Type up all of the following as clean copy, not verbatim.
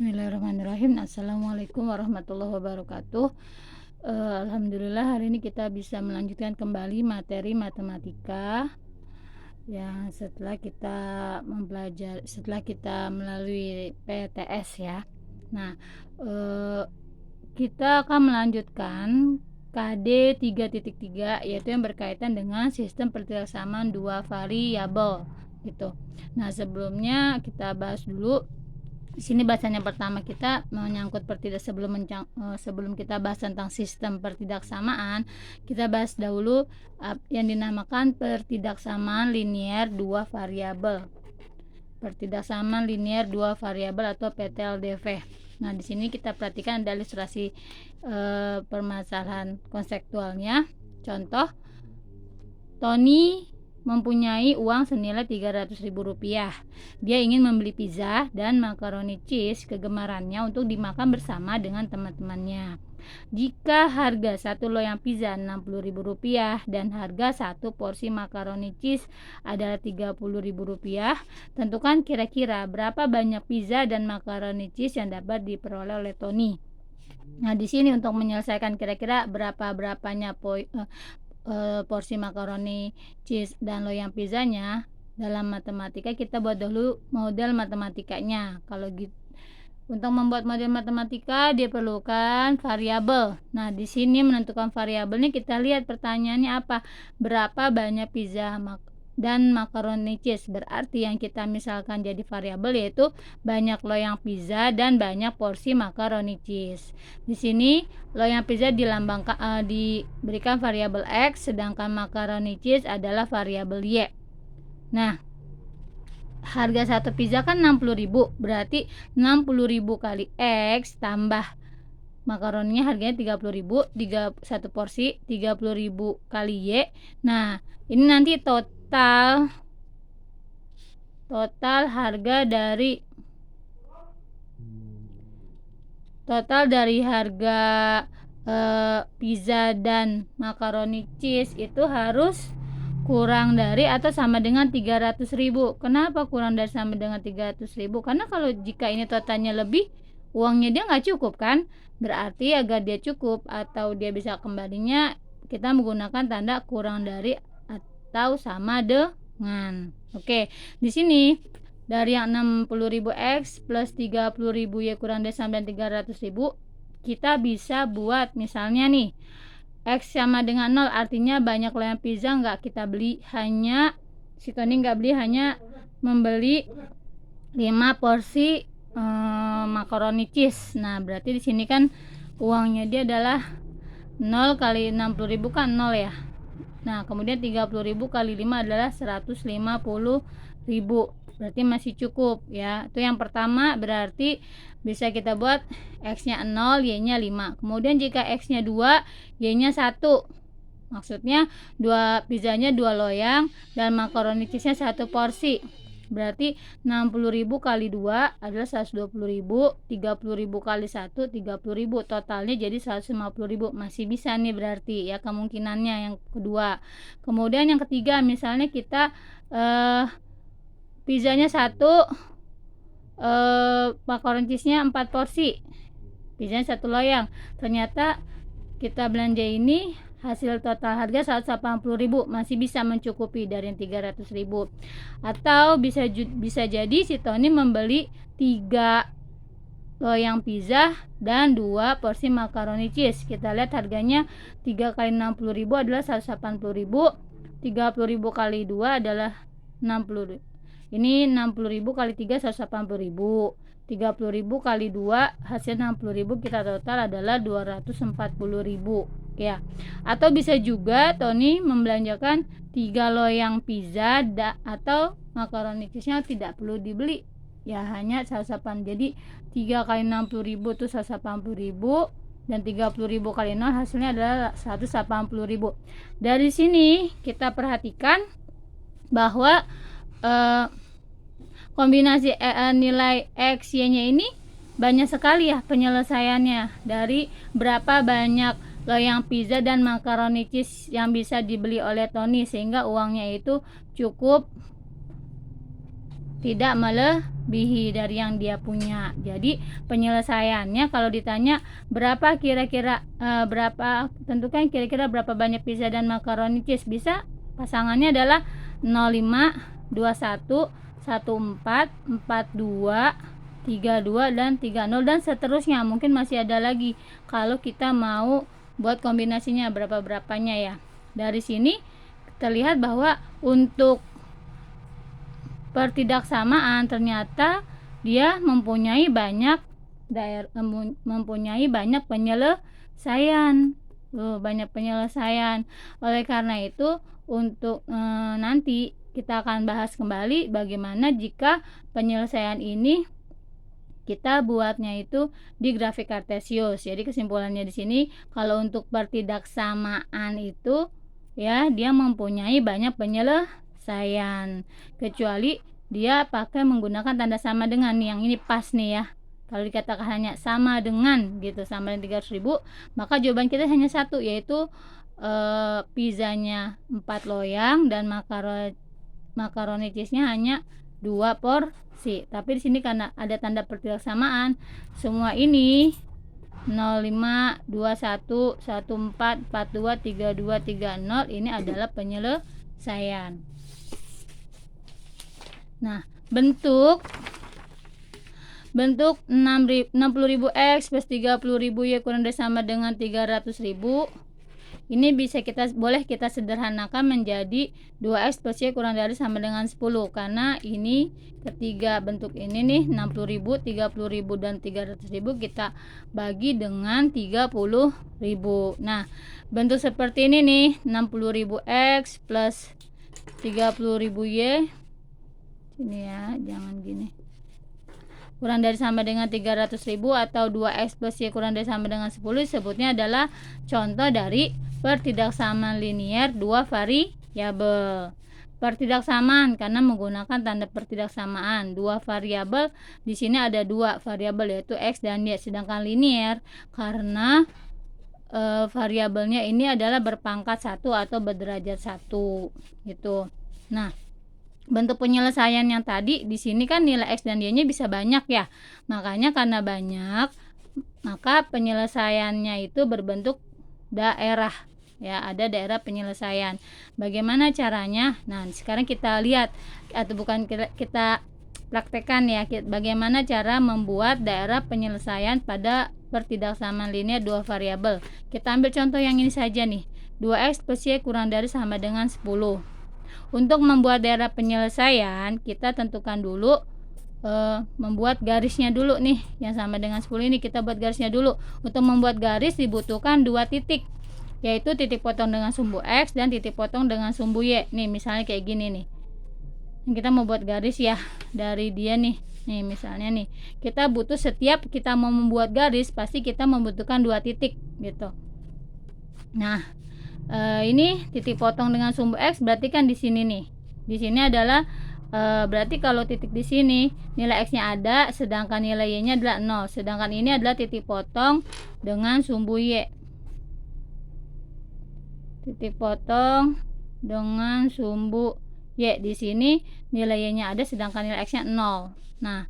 Bismillahirrahmanirrahim. Assalamualaikum warahmatullahi wabarakatuh. Alhamdulillah hari ini kita bisa melanjutkan kembali materi matematika yang setelah kita melalui PTS ya. Nah, kita akan melanjutkan KD 3.3 yaitu yang berkaitan dengan sistem pertilaksamaan dua variabel gitu. Nah, sebelumnya kita bahas dulu. Di sini bahasannya pertama kita menyangkut sebelum kita bahas tentang sistem pertidaksamaan, kita bahas dahulu yang dinamakan pertidaksamaan linier dua variabel. Pertidaksamaan linier dua variabel atau PTLDV. Nah, di sini kita perhatikan ada ilustrasi permasalahan konseptualnya. Contoh, Tony mempunyai uang senilai Rp300.000. Dia ingin membeli pizza dan makaroni cheese kegemarannya untuk dimakan bersama dengan teman-temannya. Jika harga satu loyang pizza Rp60.000 dan harga satu porsi makaroni cheese adalah Rp30.000, tentukan kira-kira berapa banyak pizza dan makaroni cheese yang dapat diperoleh oleh Tony. Nah, di sini untuk menyelesaikan kira-kira berapanya porsi makaroni cheese dan loyang pizzanya dalam matematika, kita buat dulu model matematikanya. Kalau gitu, untuk membuat model matematika diperlukan variabel. Nah, di sini menentukan variabelnya kita lihat pertanyaannya apa? Berapa banyak pizza dan makaroni cheese. Berarti yang kita misalkan jadi variabel yaitu banyak loyang pizza dan banyak porsi makaroni cheese. Di sini loyang pizza diberikan variabel X, sedangkan makaroni cheese adalah variabel Y. Nah, harga satu pizza kan 60.000, berarti 60.000 kali X tambah makaroninya harganya 30.000, satu porsi 30.000 kali Y. Nah, ini nanti total harga dari harga pizza dan makaroni cheese itu harus kurang dari atau sama dengan 300.000. Kenapa kurang dari sama dengan 300.000? Karena kalau jika ini totalnya lebih, uangnya dia nggak cukup kan? Berarti agar dia cukup atau dia bisa kembalinya, kita menggunakan tanda kurang dari atau sama dengan. Oke, di sini dari yang 60.000 X plus 30.000 Y kurang dari sama dengan 300.000, kita bisa buat misalnya nih X sama dengan 0, artinya banyak loyang pizza nggak kita beli, si Tony nggak beli, hanya membeli 5 porsi makaroni cheese. Nah, berarti di sini kan uangnya dia adalah 0 kali 60.000 kan 0 ya. Nah, kemudian 30.000 kali 5 adalah 150.000. Berarti masih cukup ya. Itu yang pertama, berarti bisa kita buat X-nya 0, Y-nya 5. Kemudian jika X-nya 2, Y-nya 1. Maksudnya pizzanya 2 loyang dan makaroni cheese-nya 1 porsi. Berarti 60.000 kali 2 adalah 120.000, 30.000 kali 1 30.000, totalnya jadi 150.000. Masih bisa nih berarti ya kemungkinannya yang kedua. Kemudian yang ketiga, misalnya kita pizzanya 1, makaroni cheese-nya 4 porsi, pizzanya 1 loyang. Ternyata kita belanja ini hasil total harga 180.000, masih bisa mencukupi dari yang 300.000. Atau bisa jadi si Tony membeli 3 loyang pizza dan 2 porsi makaroni cheese. Kita lihat harganya 3 kali 60.000 adalah 180.000, 30.000 kali 2 adalah 60.000. Ini 60.000 kali 3 180.000, 30.000 kali 2 hasil 60.000, kita total adalah 240.000 ya. Atau bisa juga Tony membelanjakan 3 loyang pizza atau makaroni cheese-nya tidak perlu dibeli ya, hanya 180. Jadi 3 kali 60.000 itu 180.000 dan 30.000 kali 0 hasilnya adalah 180.000. Dari sini kita perhatikan bahwa kombinasi nilai X, Y-nya ini banyak sekali ya penyelesaiannya, dari berapa banyak loyang pizza dan makaroni cheese yang bisa dibeli oleh Tony sehingga uangnya itu cukup tidak melebihi dari yang dia punya. Jadi penyelesaiannya kalau ditanya berapa kira-kira tentukan kira-kira berapa banyak pizza dan makaroni cheese, bisa pasangannya adalah 05, 21, 14, 42, 32 dan 30 dan seterusnya. Mungkin masih ada lagi kalau kita mau buat kombinasinya berapa-berapanya ya. Dari sini terlihat bahwa untuk pertidaksamaan ternyata dia mempunyai banyak penyelesaian. Banyak penyelesaian. Oleh karena itu untuk nanti kita akan bahas kembali bagaimana jika penyelesaian ini kita buatnya itu di grafik kartesius. Jadi kesimpulannya di sini kalau untuk pertidaksamaan itu ya dia mempunyai banyak penyelesaian, kecuali dia pakai menggunakan tanda sama dengan nih, yang ini pas nih ya. Kalau dikatakan hanya sama dengan gitu, sama dengan 300.000, maka jawaban kita hanya satu, yaitu pizzanya 4 loyang dan makaroni cheese-nya hanya 2 porsi. Tapi di sini karena ada tanda pertidaksamaan, semua ini 05, 21, 14, 42, 32, 30 ini adalah penyelesaian. Nah, bentuk 60.000x plus 30.000y kurang dari sama dengan 300.000. Ini boleh kita sederhanakan menjadi 2x plus y kurang dari sama dengan 10, karena ini ketiga bentuk ini nih 60.000, 30.000 dan 300.000 kita bagi dengan 30.000. Nah, bentuk seperti ini nih 60.000x plus 30.000y, ini ya, jangan gini, kurang dari sama dengan 300.000 atau 2x plus y kurang dari sama dengan 10 disebutnya adalah contoh dari pertidaksamaan linier dua variabel. Pertidaksamaan karena menggunakan tanda pertidaksamaan. Dua variabel, di sini ada dua variabel yaitu x dan y, sedangkan linier karena variabelnya ini adalah berpangkat 1 atau berderajat 1 gitu. Nah, bentuk penyelesaian yang tadi di sini kan nilai x dan y-nya bisa banyak ya. Makanya karena banyak, maka penyelesaiannya itu berbentuk daerah ya, ada daerah penyelesaian. Bagaimana caranya? Nah, sekarang kita lihat atau bukan kita praktekkan ya, bagaimana cara membuat daerah penyelesaian pada pertidaksamaan linear dua variabel. Kita ambil contoh yang ini saja nih, 2x plus y kurang dari sama dengan 10. Untuk membuat daerah penyelesaian, kita tentukan dulu membuat garisnya dulu nih, yang sama dengan 10 ini kita buat garisnya dulu. Untuk membuat garis dibutuhkan 2 titik, yaitu titik potong dengan sumbu x dan titik potong dengan sumbu y. Nih misalnya kayak gini nih, kita mau buat garis ya dari dia nih. Nih misalnya nih, kita butuh, setiap kita mau membuat garis pasti kita membutuhkan 2 titik gitu. Nah, ini titik potong dengan sumbu x, berarti kan di sini nih, di sini adalah berarti kalau titik di sini nilai x-nya ada, sedangkan nilai y-nya adalah 0. Sedangkan ini adalah titik potong dengan sumbu y. Titik potong dengan sumbu y, di sini nilai y-nya ada sedangkan nilai x-nya 0. Nah,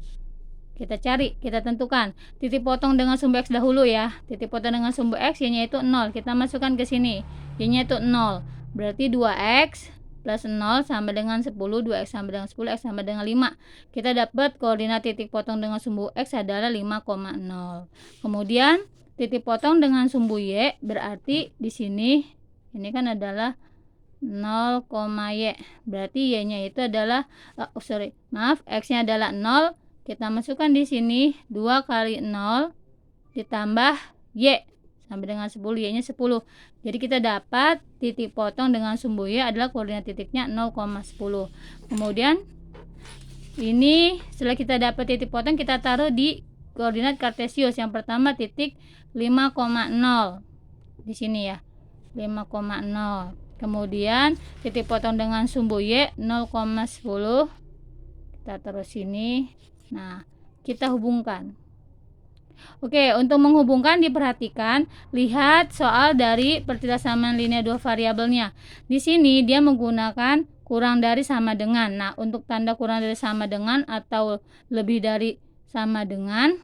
kita cari, kita tentukan titik potong dengan sumbu x dahulu ya. Titik potong dengan sumbu x, y-nya itu 0. Kita masukkan ke sini. Y-nya itu 0. Berarti 2x plus 0 sama dengan 10, 2x sama dengan 10, x sama dengan 5. Kita dapat koordinat titik potong dengan sumbu x adalah 5,0. Kemudian titik potong dengan sumbu y berarti di sini ini kan adalah 0, y. Berarti y-nya itu adalah x-nya adalah 0. Kita masukkan di sini 2 kali 0 ditambah y sama dengan 10, y-nya 10. Jadi kita dapat titik potong dengan sumbu y adalah koordinat titiknya 0,10. Kemudian ini setelah kita dapat titik potong, kita taruh di koordinat kartesius. Yang pertama titik 5,0 di sini ya, 5,0. Kemudian titik potong dengan sumbu y 0,10 kita taruh sini. Nah, kita hubungkan Oke, untuk menghubungkan diperhatikan, lihat soal dari pertidaksamaan linear dua variabelnya. Di sini dia menggunakan kurang dari sama dengan. Nah, untuk tanda kurang dari sama dengan atau lebih dari sama dengan,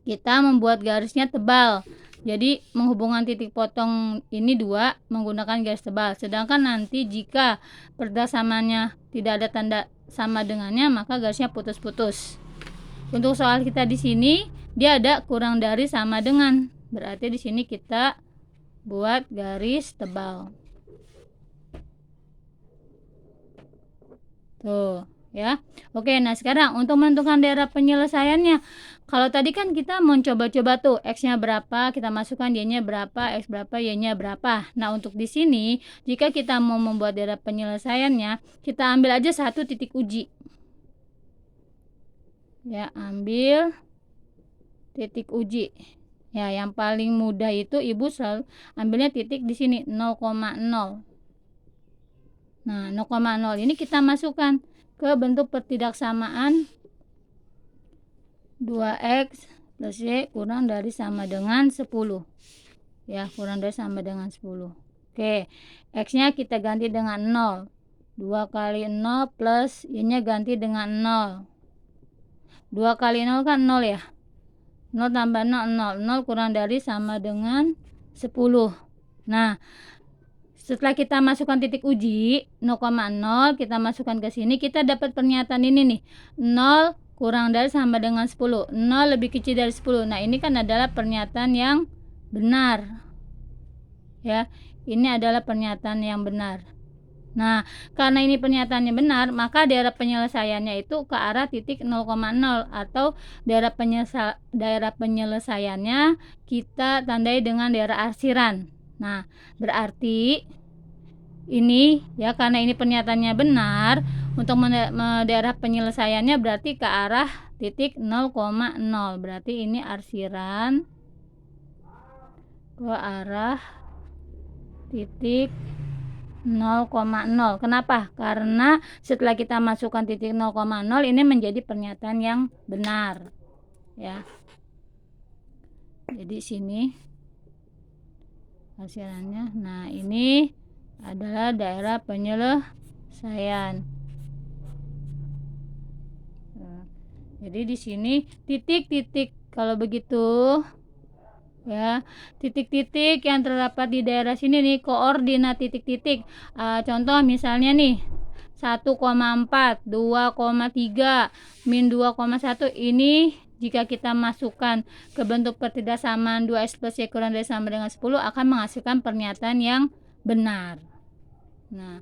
kita membuat garisnya tebal. Jadi menghubungkan titik potong ini dua menggunakan garis tebal. Sedangkan nanti jika pertidaksamannya tidak ada tanda sama dengannya, maka garisnya putus-putus. Untuk soal kita di sini dia ada kurang dari sama dengan. Berarti di sini kita buat garis tebal. Tuh, ya. Oke, nah sekarang untuk menentukan daerah penyelesaiannya. Kalau tadi kan kita mau coba-coba tuh X-nya berapa, kita masukkan Y-nya berapa, X berapa, Y-nya berapa. Nah, untuk di sini jika kita mau membuat daerah penyelesaiannya, kita ambil aja satu titik uji. Ya, ambil titik uji. Ya, yang paling mudah itu Ibu selalu ambilnya titik di sini 0,0. Nah, 0,0 ini kita masukkan ke bentuk pertidaksamaan 2x plus y kurang dari sama dengan 10. Ya, kurang dari sama dengan 10. Oke, x-nya kita ganti dengan 0. 2 kali 0 plus y-nya ganti dengan 0. 2 kali 0 kan 0 ya. 0 tambah 0, 0. 0 kurang dari sama dengan 10. Nah, setelah kita masukkan titik uji 0,0, kita masukkan ke sini, kita dapat pernyataan ini nih. 0 kurang dari sama dengan 10. 0 lebih kecil dari 10. Nah, ini kan adalah pernyataan yang benar. Ya, ini adalah pernyataan yang benar. Nah, karena ini pernyataannya benar, maka daerah penyelesaiannya itu ke arah titik 0,0 atau daerah penyelesaiannya kita tandai dengan daerah arsiran. Nah, berarti ini ya, karena ini pernyataannya benar, untuk daerah penyelesaiannya berarti ke arah titik 0,0. Berarti ini arsiran ke arah titik 0,0. Kenapa? Karena setelah kita masukkan titik 0,0 ini menjadi pernyataan yang benar. Ya. Jadi sini hasilannya. Nah, ini adalah daerah penyelesaian. Jadi di sini titik-titik kalau begitu ya, titik-titik yang terdapat di daerah sini nih koordinat titik-titik. Contoh misalnya nih 1,4, 2,3, min 2,1 ini jika kita masukkan ke bentuk pertidaksamaan 2x plus y kurang dari sama dengan 10 akan menghasilkan pernyataan yang benar. Nah,